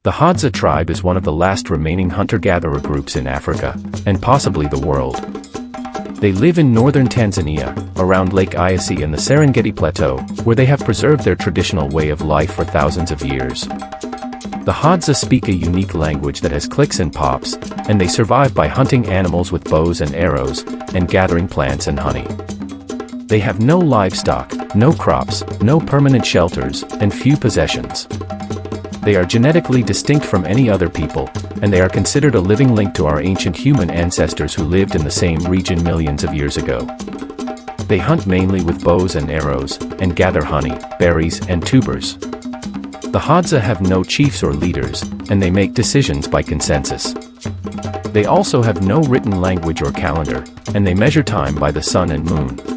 The Hadza tribe is one of the last remaining hunter-gatherer groups in Africa, and possibly the world. They live in northern Tanzania, around Lake Eyasi and the Serengeti Plateau, where they have preserved their traditional way of life for thousands of years. The Hadza speak a unique language that has clicks and pops, and they survive by hunting animals with bows and arrows, and gathering plants and honey. They have no livestock, no crops, no permanent shelters, and few possessions. They are genetically distinct from any other people, and they are considered a living link to our ancient human ancestors who lived in the same region millions of years ago. They hunt mainly with bows and arrows, and gather honey, berries, and tubers. The Hadza have no chiefs or leaders, and they make decisions by consensus. They also have no written language or calendar, and they measure time by the sun and moon.